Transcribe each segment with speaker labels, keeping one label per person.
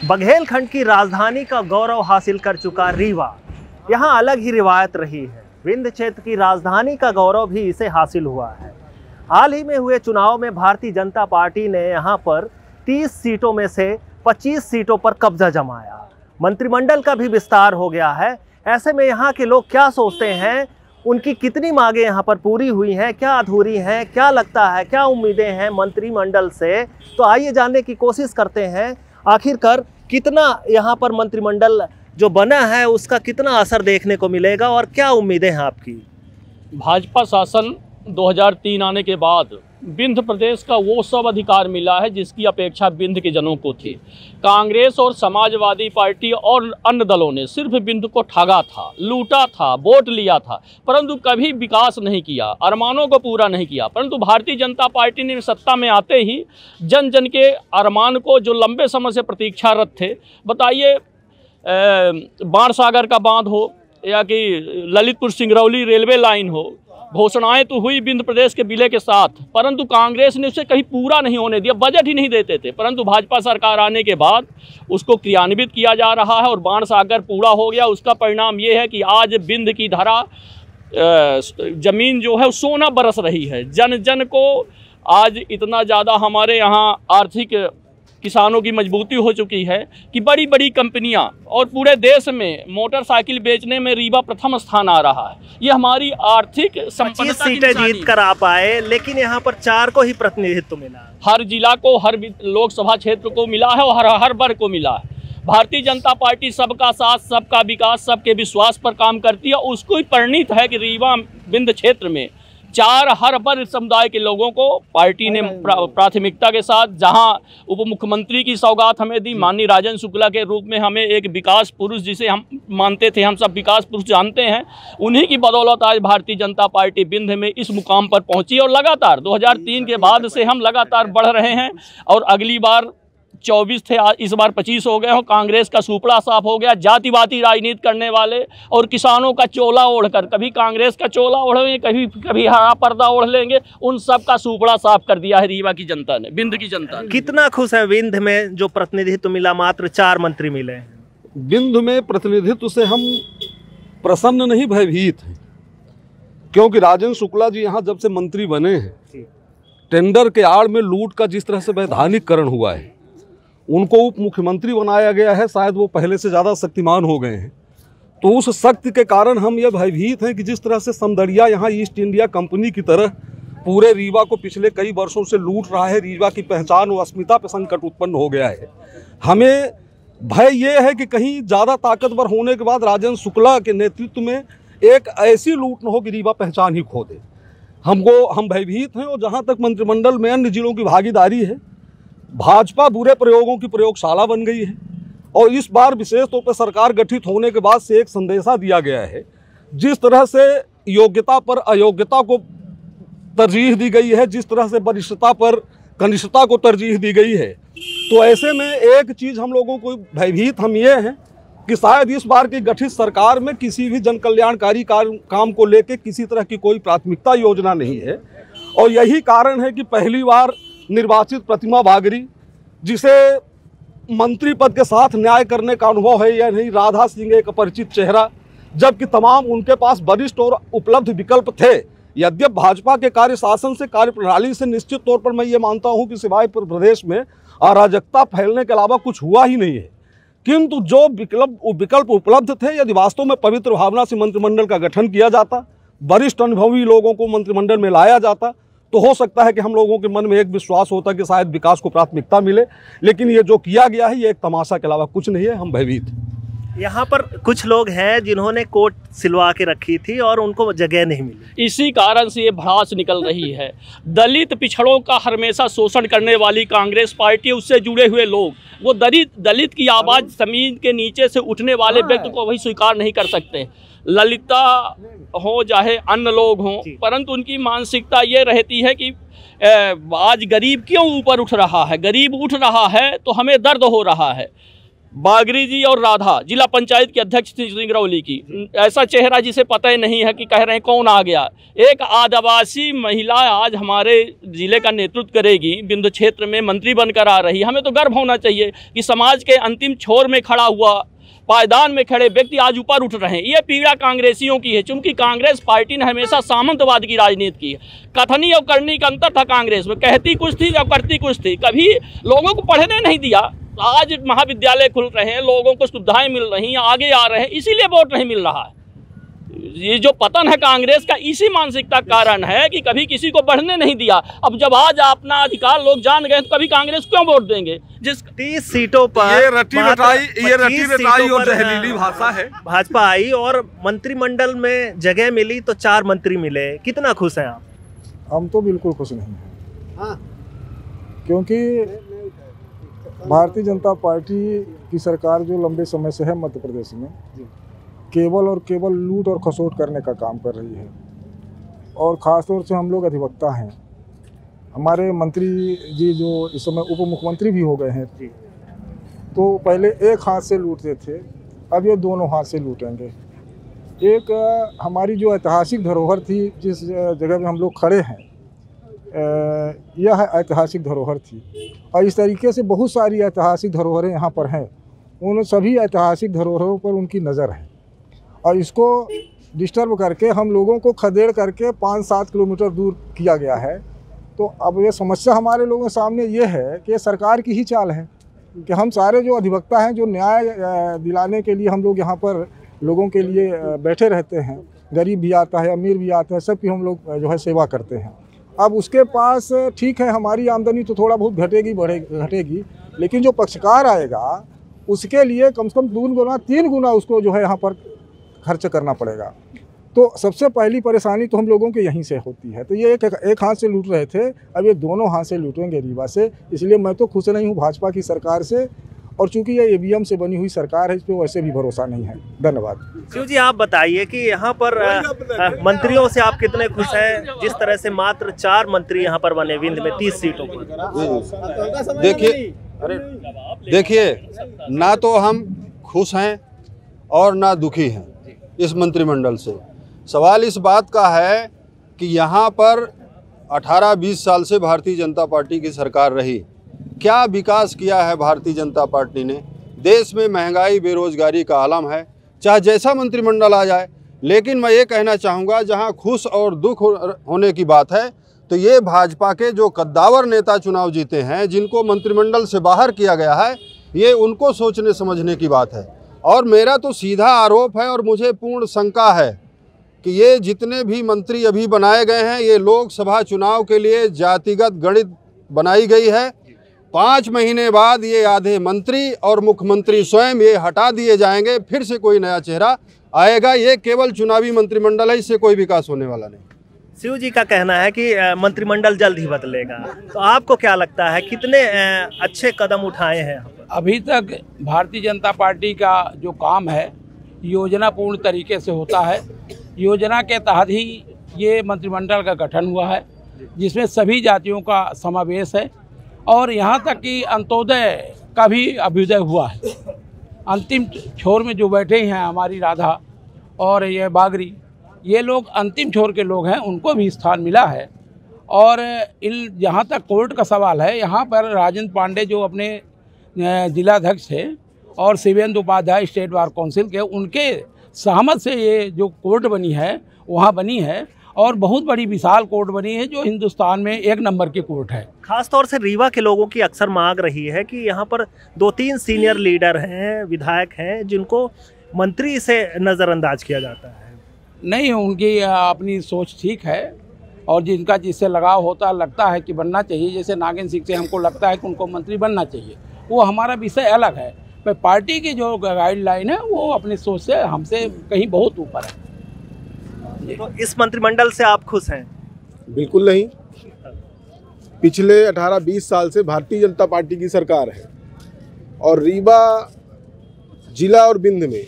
Speaker 1: बघेलखंड की राजधानी का गौरव हासिल कर चुका रीवा, यहाँ अलग ही रिवायत रही है। विंध्य क्षेत्र की राजधानी का गौरव भी इसे हासिल हुआ है। हाल ही में हुए चुनाव में भारतीय जनता पार्टी ने यहाँ पर 30 सीटों में से 25 सीटों पर कब्जा जमाया। मंत्रिमंडल का भी विस्तार हो गया है। ऐसे में यहाँ के लोग क्या सोचते हैं, उनकी कितनी मांगे यहाँ पर पूरी हुई हैं, क्या अधूरी हैं, क्या लगता है, क्या उम्मीदें हैं मंत्रिमंडल से, तो आइए जानने की कोशिश करते हैं। आखिरकार कितना यहाँ पर मंत्रिमंडल जो बना है उसका कितना असर देखने को मिलेगा और क्या उम्मीदें हैं आपकी?
Speaker 2: भाजपा शासन 2003 आने के बाद विंध्य प्रदेश का वो सब अधिकार मिला है जिसकी अपेक्षा विंध्य के जनों को थी। कांग्रेस और समाजवादी पार्टी और अन्य दलों ने सिर्फ विंध्य को ठगा था, लूटा था, वोट लिया था, परंतु कभी विकास नहीं किया, अरमानों को पूरा नहीं किया। परंतु भारतीय जनता पार्टी ने सत्ता में आते ही जन जन के अरमान को, जो लंबे समय से प्रतीक्षारत थे, बताइए बाणसागर का बांध हो या कि ललितपुर सिंगरौली रेलवे लाइन हो, घोषणाएं तो हुई विंध्य प्रदेश के विलय के साथ, परंतु कांग्रेस ने उसे कहीं पूरा नहीं होने दिया, बजट ही नहीं देते थे। परंतु भाजपा सरकार आने के बाद उसको क्रियान्वित किया जा रहा है और बाणसागर पूरा हो गया। उसका परिणाम ये है कि आज विंध्य की धरा जमीन जो है सोना बरस रही है। जन जन को आज इतना ज़्यादा हमारे यहाँ आर्थिक किसानों की मजबूती हो चुकी है कि बड़ी बड़ी कंपनियां और पूरे देश में मोटरसाइकिल बेचने में रीवा प्रथम स्थान आ रहा है। ये हमारी आर्थिक संपन्नता की
Speaker 1: सीटें जीत कर आप आए, लेकिन यहाँ पर 4 को ही प्रतिनिधित्व मिला।
Speaker 2: हर जिला को, हर लोकसभा क्षेत्र को मिला है और हर वर्ग को मिला है। भारतीय जनता पार्टी सबका साथ, सबका विकास, सबके विश्वास पर काम करती है। उसको ही परिणित है कि रीवा विंध्य क्षेत्र में 4 हर वर्ग समुदाय के लोगों को पार्टी ने प्राथमिकता के साथ, जहां उप मुख्यमंत्री की सौगात हमें दी, माननीय राजेंद्र शुक्ला के रूप में हमें एक विकास पुरुष जिसे हम मानते थे, हम सब विकास पुरुष जानते हैं, उन्हीं की बदौलत आज भारतीय जनता पार्टी विंध्य में इस मुकाम पर पहुंची। और लगातार 2003 के बाद से हम लगातार बढ़ रहे हैं और अगली बार 24 थे, इस बार 25 हो गए हो। कांग्रेस का सुपड़ा साफ हो गया। जातिवादी राजनीति करने वाले और किसानों का चोला ओढ़कर, कभी कांग्रेस का चोला ओढ़ेंगे, कभी हरा पर्दा ओढ़ लेंगे, उन सब का सुपड़ा साफ कर दिया है रीवा की जनता ने, विंध्य की जनता ने।
Speaker 1: कितना खुश है विंध्य में जो प्रतिनिधित्व मिला? मात्र 4 मंत्री मिले हैं।
Speaker 3: विंध्य में प्रतिनिधित्व से हम प्रसन्न नहीं, भयभीत हैं, क्योंकि राजेंद्र शुक्ला जी यहाँ जब से मंत्री बने हैं, टेंडर के आड़ में लूट का जिस तरह से वैधानिकरण हुआ है, उनको उप मुख्यमंत्री बनाया गया है, शायद वो पहले से ज़्यादा शक्तिमान हो गए हैं। तो उस शक्ति के कारण हम ये भयभीत हैं कि जिस तरह से समदड़िया यहाँ ईस्ट इंडिया कंपनी की तरह पूरे रीवा को पिछले कई वर्षों से लूट रहा है, रीवा की पहचान और अस्मिता पर संकट उत्पन्न हो गया है। हमें भय ये है कि कहीं ज़्यादा ताकतवर होने के बाद राजेंद्र शुक्ला के नेतृत्व में एक ऐसी लूट न हो कि रीवा पहचान ही खो दे। हम भयभीत हैं। और जहाँ तक मंत्रिमंडल में अन्य जिलों की भागीदारी है, भाजपा बुरे प्रयोगों की प्रयोगशाला बन गई है और इस बार विशेष तौर पर सरकार गठित होने के बाद से एक संदेशा दिया गया है। जिस तरह से योग्यता पर अयोग्यता को तरजीह दी गई है, जिस तरह से वरिष्ठता पर कनिष्ठता को तरजीह दी गई है, तो ऐसे में एक चीज़ हम लोगों को भयभीत हम ये हैं कि शायद इस बार की गठित सरकार में किसी भी जन कल्याणकारी काम को लेकर किसी तरह की कोई प्राथमिकता योजना नहीं है। और यही कारण है कि पहली बार निर्वाचित प्रतिमा बागरी, जिसे मंत्री पद के साथ न्याय करने का अनुभव है या नहीं, राधा सिंह एक अपरिचित चेहरा, जबकि तमाम उनके पास वरिष्ठ और उपलब्ध विकल्प थे। यद्यप भाजपा के कार्य शासन से, कार्यप्रणाली से निश्चित तौर पर मैं ये मानता हूं कि सिवाय प्रदेश में अराजकता फैलने के अलावा कुछ हुआ ही नहीं है, किंतु जो विकल्प उपलब्ध थे, यदि वास्तव में पवित्र भावना से मंत्रिमंडल का गठन किया जाता, वरिष्ठ अनुभवी लोगों को मंत्रिमंडल में लाया जाता, तो हो सकता है कि हम लोगों के मन में एक विश्वास होता कि शायद विकास को प्राथमिकता मिले। लेकिन ये जो किया गया है ये एक तमाशा के अलावा कुछ नहीं है। हम भयभीत हैं।
Speaker 1: यहाँ पर कुछ लोग हैं जिन्होंने कोट सिलवा के रखी थी और उनको जगह नहीं मिली।
Speaker 2: इसी कारण से ये भड़ास निकल रही है। दलित पिछड़ों का हमेशा शोषण करने वाली कांग्रेस पार्टी, उससे जुड़े हुए लोग, वो दलित की आवाज़ जमीन के नीचे से उठने वाले व्यक्ति को वही स्वीकार नहीं कर सकते। ललिता हो चाहे अन्य लोग हों, परंतु उनकी मानसिकता ये रहती है कि आज गरीब क्यों ऊपर उठ रहा है, गरीब उठ रहा है तो हमें दर्द हो रहा है। बागरी जी और राधा जिला पंचायत के अध्यक्ष थी सिंगरौली की, ऐसा चेहरा जिसे पता ही नहीं है कि कह रहे हैं कौन आ गया। एक आदिवासी महिला आज हमारे जिले का नेतृत्व करेगी, विंध्य क्षेत्र में मंत्री बनकर आ रही। हमें तो गर्व होना चाहिए कि समाज के अंतिम छोर में खड़ा हुआ, पायदान में खड़े व्यक्ति आज ऊपर उठ रहे हैं। ये पीड़ा कांग्रेसियों की है, चूंकि कांग्रेस पार्टी ने हमेशा सामंतवाद की राजनीति की है। कथनी और करनी का अंतर था कांग्रेस में, कहती कुछ थी और करती कुछ थी, कभी लोगों को पढ़ने नहीं दिया। आज महाविद्यालय खुल रहे हैं, लोगों को सुविधाएं मिल रही हैं, आगे आ रहे हैं, इसीलिए वोट नहीं मिल रहा है। ये जो पतन है कांग्रेस का, इसी मानसिकता कारण है कि कभी किसी को बढ़ने नहीं दिया। अब जब आज अपना अधिकार लोग जान गए तो कभी कांग्रेस क्यों वोट देंगे? जिस
Speaker 3: 30 सीटों पर ये रटी रटाई और जहरीली भाषा है।
Speaker 1: भाजपा आई और मंत्रिमंडल में जगह मिली तो 4 मंत्री मिले, कितना खुश हैं आप?
Speaker 4: हम तो बिल्कुल खुश नहीं हैं, क्योंकि भारतीय जनता पार्टी की सरकार जो लंबे समय से है मध्य प्रदेश में, केवल और केवल लूट और खसोट करने का काम कर रही है। और ख़ास तौर से हम लोग अधिवक्ता हैं। हमारे मंत्री जी जो इस समय उप मुख्यमंत्री भी हो गए हैं, तो पहले एक हाथ से लूटते थे, अब ये दोनों हाथ से लूटेंगे। एक हमारी जो ऐतिहासिक धरोहर थी, जिस जगह में हम लोग खड़े हैं, यह ऐतिहासिक धरोहर थी। और इस तरीके से बहुत सारी ऐतिहासिक धरोहरें यहाँ पर हैं। उन सभी ऐतिहासिक धरोहरों पर उनकी नज़र है, और इसको डिस्टर्ब करके हम लोगों को खदेड़ करके 5-7 किलोमीटर दूर किया गया है। तो अब ये समस्या हमारे लोगों के सामने ये है कि सरकार की ही चाल है कि हम सारे जो अधिवक्ता हैं, जो न्याय दिलाने के लिए हम लोग यहाँ पर लोगों के लिए बैठे रहते हैं, गरीब भी आता है, अमीर भी आता है, सबकी हम लोग जो है सेवा करते हैं। अब उसके पास ठीक है, हमारी आमदनी तो थोड़ा बहुत घटेगी, लेकिन जो पक्षकार आएगा उसके लिए कम से कम 2 गुना 3 गुना उसको जो है यहाँ पर खर्च करना पड़ेगा। तो सबसे पहली परेशानी तो हम लोगों के यहीं से होती है। तो ये एक हाथ से लूट रहे थे, अब ये दोनों हाथ से लूटेंगे रीवा से। इसलिए मैं तो खुश नहीं हूँ भाजपा की सरकार से, और चूंकि ये ईवीएम से बनी हुई सरकार है, इस पर वैसे भी भरोसा नहीं है। धन्यवाद।
Speaker 1: शिव जी, आप बताइए कि यहाँ पर मंत्रियों से आप कितने खुश हैं, जिस तरह से मात्र 4 मंत्री यहाँ पर बने विंध्य में 30 सीटों पर?
Speaker 3: देखिए, ना तो हम खुश हैं और ना दुखी हैं इस मंत्रिमंडल से। सवाल इस बात का है कि यहाँ पर 18-20 साल से भारतीय जनता पार्टी की सरकार रही, क्या विकास किया है भारतीय जनता पार्टी ने? देश में महंगाई, बेरोजगारी का आलम है, चाहे जैसा मंत्रिमंडल आ जाए। लेकिन मैं ये कहना चाहूँगा, जहाँ खुश और दुख होने की बात है, तो ये भाजपा के जो कद्दावर नेता चुनाव जीते हैं, जिनको मंत्रिमंडल से बाहर किया गया है, ये उनको सोचने समझने की बात है। और मेरा तो सीधा आरोप है और मुझे पूर्ण शंका है कि ये जितने भी मंत्री अभी बनाए गए हैं, ये लोकसभा चुनाव के लिए जातिगत गणित बनाई गई है। 5 महीने बाद ये आधे मंत्री और मुख्यमंत्री स्वयं ये हटा दिए जाएंगे, फिर से कोई नया चेहरा आएगा। ये केवल चुनावी मंत्रिमंडल है, इससे कोई विकास होने वाला नहीं।
Speaker 1: शिव जी का कहना है कि मंत्रिमंडल जल्द ही बदलेगा, तो आपको क्या लगता है कितने अच्छे कदम उठाए हैं?
Speaker 5: अभी तक भारतीय जनता पार्टी का जो काम है योजना पूर्ण तरीके से होता है। योजना के तहत ही ये मंत्रिमंडल का गठन हुआ है, जिसमें सभी जातियों का समावेश है, और यहाँ तक कि अंत्योदय का भी अभ्युदय हुआ है। अंतिम छोर में जो बैठे हैं हमारी राधा और ये बागरी, ये लोग अंतिम छोर के लोग हैं, उनको भी स्थान मिला है। और जहाँ तक कोर्ट का सवाल है, यहाँ पर राजेंद्र पांडे जो अपने जिलाध्यक्ष थे और Shivendra Upadhyay state bar council के, उनके सहमत से ये जो कोर्ट बनी है वहाँ बनी है, और बहुत बड़ी विशाल कोर्ट बनी है, जो हिंदुस्तान में 1 नंबर की कोर्ट है।
Speaker 1: खासतौर से रीवा के लोगों की अक्सर मांग रही है कि यहाँ पर 2-3 सीनियर लीडर हैं, विधायक हैं, जिनको मंत्री से नज़रअंदाज किया जाता है।
Speaker 5: नहीं, उनकी अपनी सोच ठीक है, और जिनका जिससे लगाव होता लगता है कि बनना चाहिए, जैसे नागिन सिंह से हमको लगता है कि उनको मंत्री बनना चाहिए, वो हमारा विषय अलग है। पर पार्टी की जो गाइडलाइन है वो अपनी सोच से हमसे कहीं बहुत ऊपर है।
Speaker 1: तो इस मंत्रिमंडल से आप खुश हैं?
Speaker 6: बिल्कुल नहीं। पिछले 18-20 साल से भारतीय जनता पार्टी की सरकार है, और रीवा जिला और विंध्य में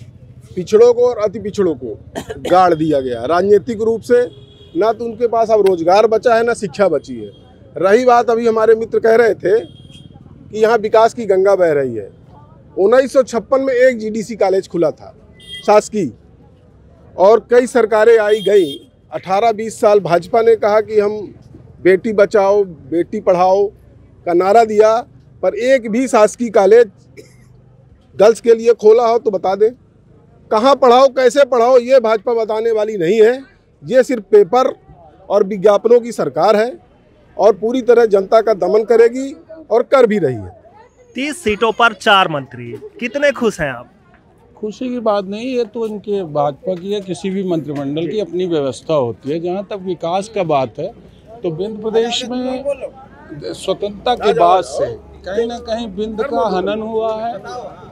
Speaker 6: पिछड़ों को और अति पिछड़ों को गाड़ दिया गया राजनीतिक रूप से। ना तो उनके पास अब रोजगार बचा है, ना शिक्षा बची है। रही बात, अभी हमारे मित्र कह रहे थे कि यहाँ विकास की गंगा बह रही है। 1956 में एक जीडीसी कॉलेज खुला था शासकीय, और कई सरकारें आई गई। 18-20 साल भाजपा ने कहा कि हम बेटी बचाओ बेटी पढ़ाओ का नारा दिया, पर एक भी शासकीय कॉलेज गर्ल्स के लिए खोला हो तो बता दें। कहाँ पढ़ाओ कैसे पढ़ाओ ये भाजपा बताने वाली नहीं है। ये सिर्फ पेपर और विज्ञापनों की सरकार है और पूरी तरह जनता का दमन करेगी और कर भी रही है।
Speaker 1: 30 सीटों पर 4 मंत्री, कितने खुश हैं आप?
Speaker 7: खुशी की बात नहीं, ये तो इनके भाजपा की या किसी भी मंत्रिमंडल की अपनी व्यवस्था होती है। जहाँ तक विकास का बात है तो विंध्य प्रदेश में स्वतंत्रता के बाद से कहीं ना कहीं विंध्य का हनन हुआ है,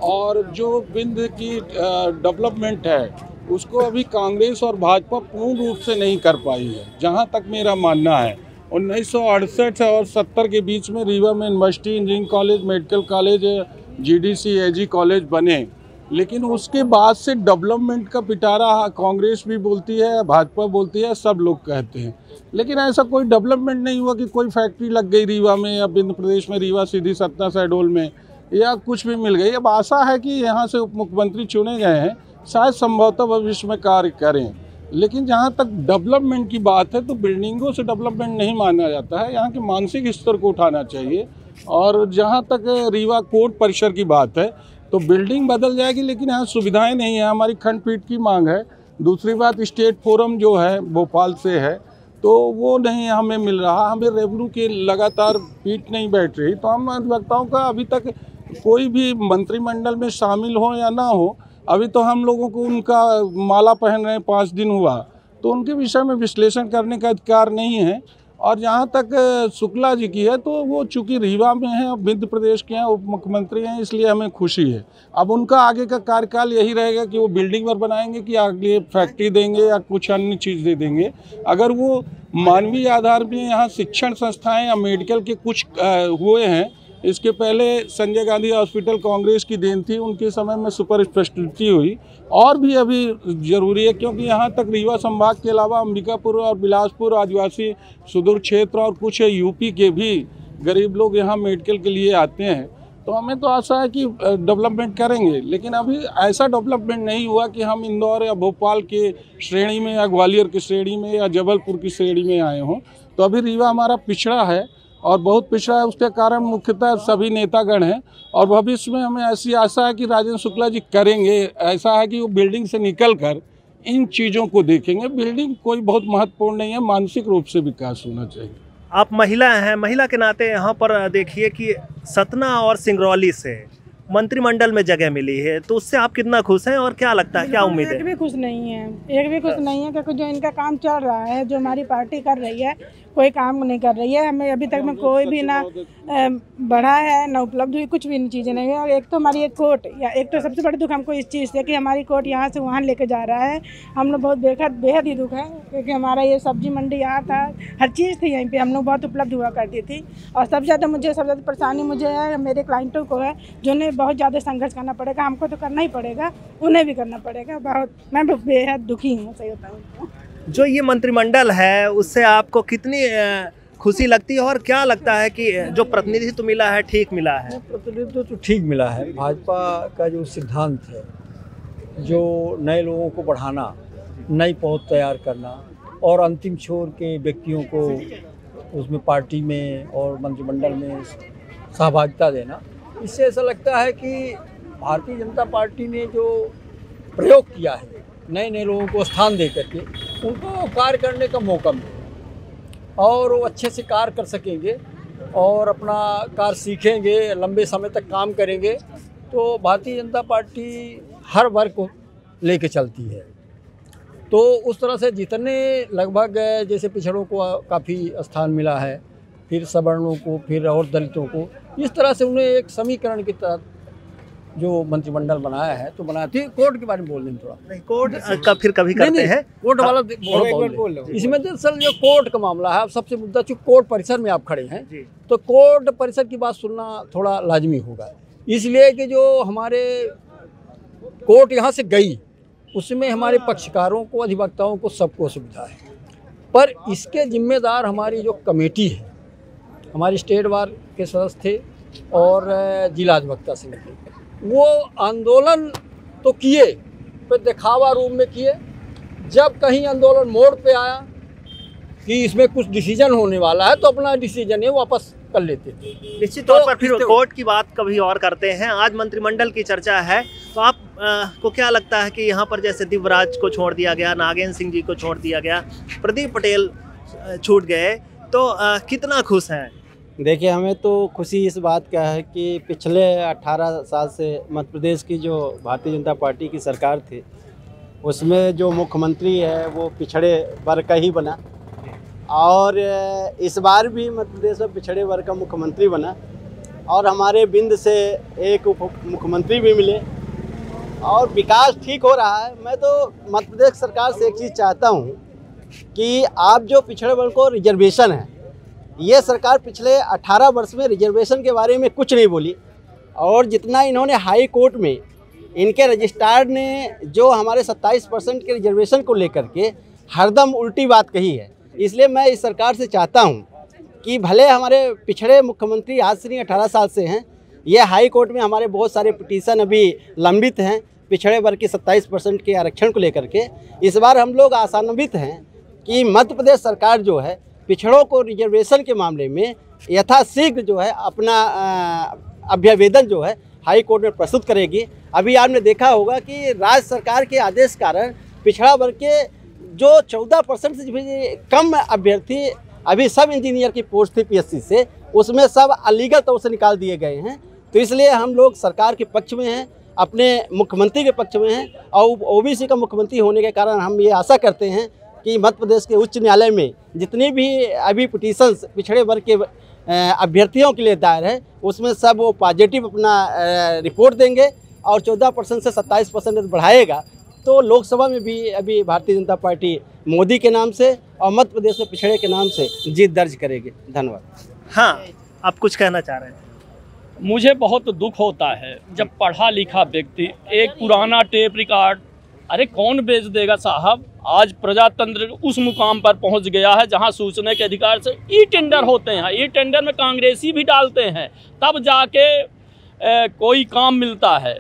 Speaker 7: और जो विंध्य की डेवलपमेंट है उसको अभी कांग्रेस और भाजपा पूर्ण रूप से नहीं कर पाई है। जहाँ तक मेरा मानना है 1968 और 70 के बीच में रीवा में university, engineering college, medical college, GDC, AG college बने, लेकिन उसके बाद से डेवलपमेंट का पिटारा कांग्रेस भी बोलती है, भाजपा बोलती है, सब लोग कहते हैं, लेकिन ऐसा कोई डेवलपमेंट नहीं हुआ कि कोई फैक्ट्री लग गई रीवा में या विंध्य प्रदेश में, रीवा सीधी सतना शहडोल में, या कुछ भी मिल गई। अब आशा है कि यहाँ से उप मुख्यमंत्री चुने गए हैं, शायद संभवतः भविष्य में कार्य करें। लेकिन जहाँ तक डेवलपमेंट की बात है तो बिल्डिंगों से डेवलपमेंट नहीं माना जाता है, यहाँ के मानसिक स्तर को उठाना चाहिए। और जहाँ तक रीवा कोर्ट परिसर की बात है तो बिल्डिंग बदल जाएगी, लेकिन यहाँ सुविधाएं नहीं है। हमारी खंडपीठ की मांग है। दूसरी बात, स्टेट फोरम जो है भोपाल से है तो वो नहीं हमें मिल रहा, हमें रेवेन्यू की लगातार पीठ नहीं बैठ रही। तो हम अधिवक्ताओं का अभी तक कोई भी मंत्रिमंडल में शामिल हो या ना हो, अभी तो हम लोगों को उनका माला पहन रहे हैं, 5 दिन हुआ, तो उनके विषय में विश्लेषण करने का अधिकार नहीं है। और जहाँ तक शुक्ला जी की है तो वो चूँकि रीवा में हैं, विंध्य प्रदेश के हैं, उप मुख्यमंत्री हैं, इसलिए हमें खुशी है। अब उनका आगे का कार्यकाल यही रहेगा कि वो बिल्डिंग पर बनाएंगे कि आगे फैक्ट्री देंगे या कुछ अन्य चीज़ दे देंगे। अगर वो मानवीय आधार पर यहाँ शिक्षण संस्थाएँ या मेडिकल के कुछ हुए हैं, इसके पहले संजय गांधी हॉस्पिटल कांग्रेस की देन थी, उनके समय में सुपर स्पेशलिटी हुई, और भी अभी जरूरी है, क्योंकि यहाँ तक रीवा संभाग के अलावा अंबिकापुर और बिलासपुर आदिवासी सुदूर क्षेत्र और कुछ यूपी के भी गरीब लोग यहाँ मेडिकल के लिए आते हैं। तो हमें तो आशा है कि डेवलपमेंट करेंगे, लेकिन अभी ऐसा डेवलपमेंट नहीं हुआ कि हम इंदौर या भोपाल के श्रेणी में या ग्वालियर की श्रेणी में या जबलपुर की श्रेणी में आए हों। तो अभी रीवा हमारा पिछड़ा है और बहुत पिछड़ा है। उसके कारण मुख्यतः सभी नेतागण हैं, और भविष्य में हमें ऐसी आशा है कि राजेंद्र शुक्ला जी करेंगे। ऐसा है कि वो बिल्डिंग से निकलकर इन चीज़ों को देखेंगे। बिल्डिंग कोई बहुत महत्वपूर्ण नहीं है, मानसिक रूप से विकास होना चाहिए।
Speaker 1: आप महिला हैं, महिला के नाते यहाँ पर देखिए कि सतना और सिंगरौली से मंत्रिमंडल में जगह मिली है, तो उससे आप कितना खुश हैं और क्या लगता है, क्या उम्मीद है?
Speaker 8: एक भी खुश नहीं है, एक भी खुश नहीं है, क्योंकि जो इनका काम चल रहा है, जो हमारी पार्टी कर रही है, कोई काम नहीं कर रही है। हमें अभी तक में कोई भी ना बढ़ा है ना उपलब्ध हुई, कुछ भी चीज़ें नहीं है। और एक तो हमारी एक कोर्ट, या एक तो सबसे बड़ी दुख हमको इस चीज़ से कि हमारी कोर्ट यहाँ से वहाँ लेके जा रहा है। हम लोग बहुत बेहद ही दुख है, क्योंकि हमारा ये सब्जी मंडी यहाँ था, हर चीज़ थी यहीं पे, हम लोग बहुत उपलब्ध हुआ करती थी। और सबसे ज़्यादा परेशानी मुझे है, मेरे क्लाइंटों को है, जिन्हें बहुत ज़्यादा संघर्ष करना पड़ेगा। हमको तो करना ही पड़ेगा, उन्हें भी करना पड़ेगा। बहुत मैं बेहद दुखी हूँ, सही बताऊँ।
Speaker 1: जो ये मंत्रिमंडल है उससे आपको कितनी खुशी लगती है और क्या लगता है कि जो प्रतिनिधित्व मिला है ठीक मिला है?
Speaker 9: प्रतिनिधित्व तो ठीक मिला है। भाजपा का जो सिद्धांत है, जो नए लोगों को बढ़ाना, नई पहुंच तैयार करना और अंतिम छोर के व्यक्तियों को उसमें पार्टी में और मंत्रिमंडल में सहभागिता देना, इससे ऐसा लगता है कि भारतीय जनता पार्टी ने जो प्रयोग किया है, नए नए लोगों को स्थान दे करके उनको कार्य करने का मौका मिलेगा और वो अच्छे से कार्य कर सकेंगे और अपना कार्य सीखेंगे, लंबे समय तक काम करेंगे। तो भारतीय जनता पार्टी हर वर्ग को लेके चलती है। तो उस तरह से जितने लगभग जैसे पिछड़ों को काफ़ी स्थान मिला है, फिर सवर्णों को, फिर और दलितों को, इस तरह से उन्हें एक समीकरण के तहत जो मंत्रिमंडल बनाया है तो बनाया थी। कोर्ट के बारे में बोल दें थोड़ा।
Speaker 1: नहीं, कोर्ट का फिर कभी करते हैं।
Speaker 9: कोर्ट वाला बोल इसमें दरअसल जो कोर्ट का मामला है, अब सबसे मुद्दा चूँकि कोर्ट परिसर में आप खड़े हैं तो कोर्ट परिसर की बात सुनना थोड़ा लाजमी होगा, इसलिए कि जो हमारे कोर्ट यहाँ से गई उसमें हमारे पक्षकारों को, अधिवक्ताओं को, सबको सुविधा है। पर इसके जिम्मेदार हमारी जो कमेटी है, हमारी स्टेट बार के सदस्य थे और जिला अधिवक्ता समिति, वो आंदोलन तो किए, पर दिखावा रूप में किए। जब कहीं आंदोलन मोड़ पे आया कि इसमें कुछ डिसीजन होने वाला है तो अपना डिसीजन है वापस कर लेते थे।
Speaker 1: निश्चित तौर पर फिर कोर्ट की बात कभी और करते हैं। आज मंत्रिमंडल की चर्चा है, तो आप को क्या लगता है कि यहाँ पर जैसे दिव्यराज को छोड़ दिया गया, नागेंद्र सिंह जी को छोड़ दिया गया, प्रदीप पटेल छूट गए, तो कितना खुश हैं?
Speaker 10: देखिए, हमें तो खुशी इस बात का है कि पिछले 18 साल से मध्य प्रदेश की जो भारतीय जनता पार्टी की सरकार थी, उसमें जो मुख्यमंत्री है वो पिछड़े वर्ग का ही बना, और इस बार भी मध्य प्रदेश में पिछड़े वर्ग का मुख्यमंत्री बना, और हमारे बिंद से एक उप मुख्यमंत्री भी मिले, और विकास ठीक हो रहा है। मैं तो मध्य प्रदेश सरकार से एक चीज़ चाहता हूँ कि आप जो पिछड़े वर्ग को रिजर्वेशन है, ये सरकार पिछले 18 वर्ष में रिजर्वेशन के बारे में कुछ नहीं बोली, और जितना इन्होंने हाई कोर्ट में इनके रजिस्ट्रार ने जो हमारे 27% के रिजर्वेशन को लेकर के हरदम उल्टी बात कही है। इसलिए मैं इस सरकार से चाहता हूं कि भले हमारे पिछड़े मुख्यमंत्री आज से नहीं 18 साल से हैं, ये हाई कोर्ट में हमारे बहुत सारे पिटीशन अभी लंबित हैं पिछड़े वर्ग के 27% के आरक्षण को लेकर के। इस बार हम लोग आशान्वित हैं कि मध्य प्रदेश सरकार जो है पिछड़ों को रिजर्वेशन के मामले में यथाशीघ्र जो है अपना अभ्यावेदन जो है हाई कोर्ट में प्रस्तुत करेगी। अभी आपने देखा होगा कि राज्य सरकार के आदेश कारण पिछड़ा वर्ग के जो 14% से भी कम अभ्यर्थी अभी सब इंजीनियर की पोस्ट थी पीएससी से, उसमें सब अलीगल तौर से निकाल दिए गए हैं। तो इसलिए हम लोग सरकार के पक्ष में हैं, अपने मुख्यमंत्री के पक्ष में हैं, और ओबीसी का मुख्यमंत्री होने के कारण हम ये आशा करते हैं कि मध्य प्रदेश के उच्च न्यायालय में जितनी भी अभी पिटीशंस पिछड़े वर्ग के अभ्यर्थियों के लिए दायर है, उसमें सब वो पॉजिटिव अपना रिपोर्ट देंगे, और 14% से 27% बढ़ाएगा तो लोकसभा में भी अभी भारतीय जनता पार्टी मोदी के नाम से और मध्य प्रदेश में पिछड़े के नाम से जीत दर्ज करेगी। धन्यवाद।
Speaker 1: हाँ, आप कुछ कहना चाह रहे हैं?
Speaker 2: मुझे बहुत दुख होता है जब पढ़ा लिखा व्यक्ति एक पुराना टेप रिकॉर्ड, अरे कौन बेच देगा साहब। आज प्रजातंत्र उस मुकाम पर पहुंच गया है जहां सूचना के अधिकार से ई टेंडर होते हैं, ई टेंडर में कांग्रेसी भी डालते हैं, तब जाके कोई काम मिलता है।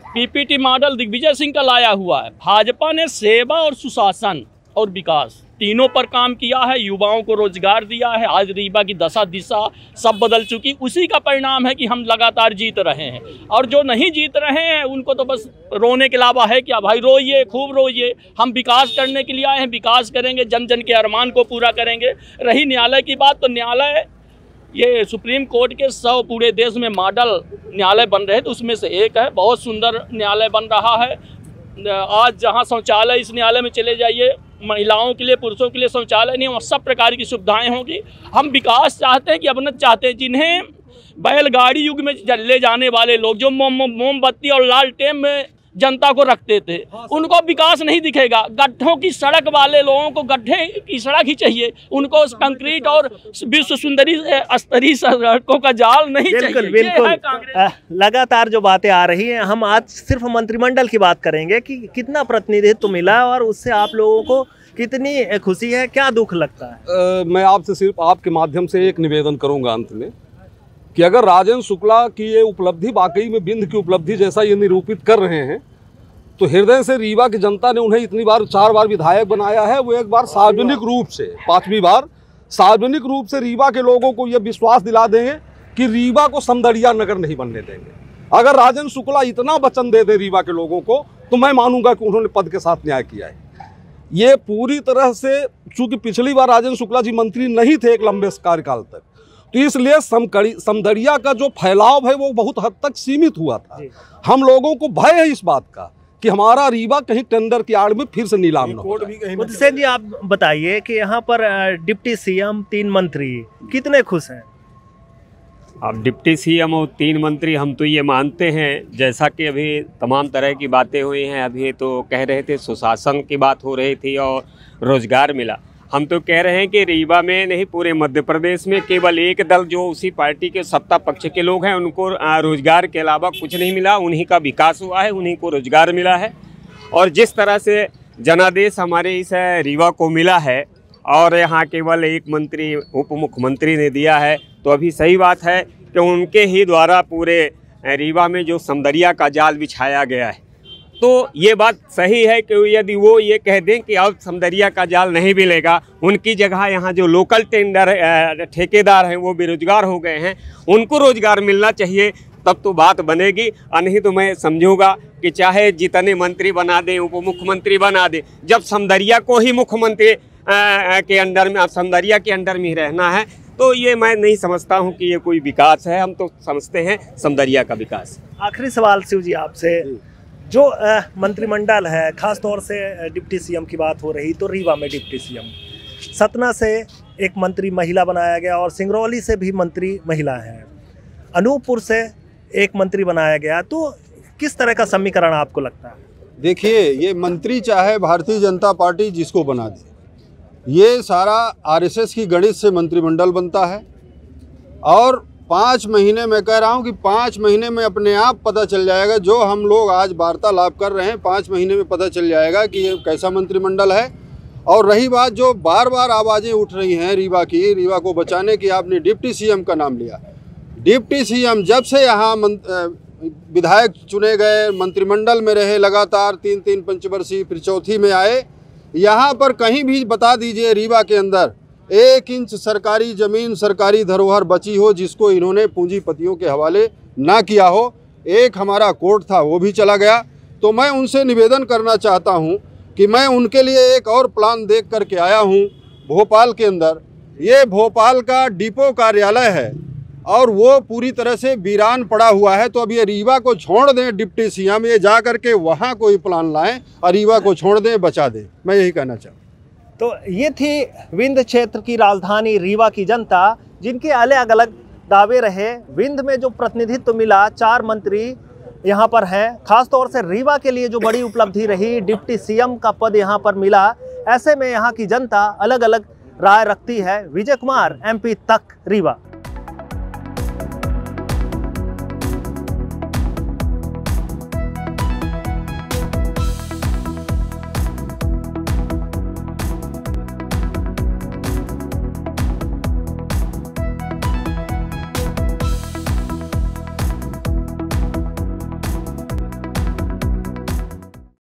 Speaker 2: पीपीटी मॉडल दिग्विजय सिंह का लाया हुआ है। भाजपा ने सेवा और सुशासन और विकास तीनों पर काम किया है, युवाओं को रोजगार दिया है। आज रीवा की दशा दिशा सब बदल चुकी, उसी का परिणाम है कि हम लगातार जीत रहे हैं। और जो नहीं जीत रहे हैं उनको तो बस रोने के अलावा है क्या। भाई रोइए, खूब रोइए, हम विकास करने के लिए आए हैं, विकास करेंगे, जन जन के अरमान को पूरा करेंगे। रही न्यायालय की बात, तो न्यायालय ये सुप्रीम कोर्ट के 100 पूरे देश में मॉडल न्यायालय बन रहे थे, उसमें से एक है। बहुत सुंदर न्यायालय बन रहा है। आज जहाँ शौचालय, इस न्यायालय में चले जाइए, महिलाओं के लिए, पुरुषों के लिए शौचालय नहीं, वहाँ सब प्रकार की सुविधाएं होंगी। हम विकास चाहते हैं कि अवनत चाहते हैं। जिन्हें बैलगाड़ी युग में ले जाने वाले लोग जो मोमबत्ती और लालटेन में जनता को रखते थे, उनको विकास नहीं दिखेगा। गड्ढों की सड़क वाले लोगों को गड्ढे की सड़क ही चाहिए, उनको कंक्रीट और विश्व सुंदरी स्तरीय सड़कों का जाल नहीं चाहिए।
Speaker 1: बिल्कुल। लगातार जो बातें आ रही हैं, हम आज सिर्फ मंत्रिमंडल की बात करेंगे कि कितना प्रतिनिधित्व मिला और उससे आप लोगों को कितनी खुशी है, क्या दुख लगता है?
Speaker 3: मैं आपसे सिर्फ आपके माध्यम से एक निवेदन करूंगा अंत में कि अगर राजेंद्र शुक्ला की ये उपलब्धि वाकई में बिंद की उपलब्धि जैसा ये निरूपित कर रहे हैं, तो हृदय से रीवा की जनता ने उन्हें इतनी बार 4 बार विधायक बनाया है। वो एक बार सार्वजनिक रूप से, 5वीं बार सार्वजनिक रूप से रीवा के लोगों को ये विश्वास दिला देंगे कि रीवा को समदड़िया नगर नहीं बनने देंगे। अगर राजेंद्र शुक्ला इतना वचन दे दे रीवा के लोगों को, तो मैं मानूंगा कि उन्होंने पद के साथ न्याय किया है। ये पूरी तरह से, चूंकि पिछली बार राजेंद्र शुक्ला जी मंत्री नहीं थे एक लंबे कार्यकाल तक, तो इसलिए समदड़िया का जो फैलाव है वो बहुत हद तक सीमित हुआ था। हम लोगों को भय है इस बात का कि हमारा रीवा कहीं टेंडर की आड़ में फिर से नीलाम न हो जाए।
Speaker 1: मुझसे जी आप बताइए कि यहाँ पर डिप्टी सीएम, 3 मंत्री कितने खुश हैं?
Speaker 11: अब डिप्टी सीएम और 3 मंत्री, हम तो ये मानते हैं, जैसा कि अभी तमाम तरह की बातें हुई हैं। अभी तो कह रहे थे सुशासन की बात हो रही थी और रोजगार मिला। हम तो कह रहे हैं कि रीवा में नहीं, पूरे मध्य प्रदेश में केवल एक दल जो उसी पार्टी के सत्ता पक्ष के लोग हैं, उनको रोजगार के अलावा कुछ नहीं मिला। उन्हीं का विकास हुआ है, उन्हीं को रोजगार मिला है। और जिस तरह से जनादेश हमारे इस रीवा को मिला है और यहाँ केवल एक मंत्री, उप मुख्यमंत्री ने दिया है, तो अभी सही बात है कि उनके ही द्वारा पूरे रीवा में जो समदरिया का जाल बिछाया गया है, तो ये बात सही है कि यदि वो ये कह दें कि अब समदरिया का जाल नहीं मिलेगा, उनकी जगह यहाँ जो लोकल टेंडर ठेकेदार हैं वो बेरोजगार हो गए हैं, उनको रोजगार मिलना चाहिए, तब तो बात बनेगी। नहीं तो मैं समझूंगा कि चाहे जितने मंत्री बना दें, उप मुख्यमंत्री बना दें, जब समदरिया को ही मुख्यमंत्री के अंडर में, समदरिया के अंडर में ही रहना है, तो ये मैं नहीं समझता हूँ कि ये कोई विकास है। हम तो समझते हैं समदरिया का विकास।
Speaker 1: आखिरी सवाल शिव जी आपसे, जो मंत्रिमंडल है, खास तौर से डिप्टी सीएम की बात हो रही, तो रीवा में डिप्टी सीएम, सतना से एक मंत्री महिला बनाया गया और सिंगरौली से भी मंत्री महिला है, अनूपपुर से एक मंत्री बनाया गया, तो किस तरह का समीकरण आपको लगता है?
Speaker 12: देखिए, ये मंत्री चाहे भारतीय जनता पार्टी जिसको बना दे, ये सारा आरएसएस की गणित से मंत्रिमंडल बनता है। और 5 महीने में कह रहा हूँ कि 5 महीने में अपने आप पता चल जाएगा, जो हम लोग आज वार्तालाप कर रहे हैं 5 महीने में पता चल जाएगा कि ये कैसा मंत्रिमंडल है। और रही बात जो बार बार आवाज़ें उठ रही हैं रीवा की, रीवा को बचाने की, आपने डिप्टी सीएम का नाम लिया। डिप्टी सीएम जब से यहाँ विधायक चुने गए, मंत्रिमंडल में रहे लगातार 3-3 पंचवर्षीय, फिर चौथी में आए, यहाँ पर कहीं भी बता दीजिए रीवा के अंदर 1 इंच सरकारी ज़मीन, सरकारी धरोहर बची हो जिसको इन्होंने पूंजीपतियों के हवाले ना किया हो। एक हमारा कोर्ट था वो भी चला गया। तो मैं उनसे निवेदन करना चाहता हूँ कि मैं उनके लिए एक और प्लान देख करके आया हूँ भोपाल के अंदर। ये भोपाल का डिपो कार्यालय है और वो पूरी तरह से वीरान पड़ा हुआ है। तो अब ये रीवा को छोड़ दें डिप्टी सीएम, ये जा करके वहाँ कोई प्लान लाएं और रीवा को छोड़ दें, बचा दें। मैं यही कहना चाहूँ।
Speaker 1: तो ये थी विंध्य क्षेत्र की राजधानी रीवा की जनता, जिनके अलग अलग दावे रहे। विंध्य में जो प्रतिनिधित्व मिला, 4 मंत्री यहाँ पर हैं, खासतौर से रीवा के लिए जो बड़ी उपलब्धि रही, डिप्टी सीएम का पद यहाँ पर मिला। ऐसे में यहाँ की जनता अलग अलग राय रखती है। विजय कुमार, MP तक, रीवा।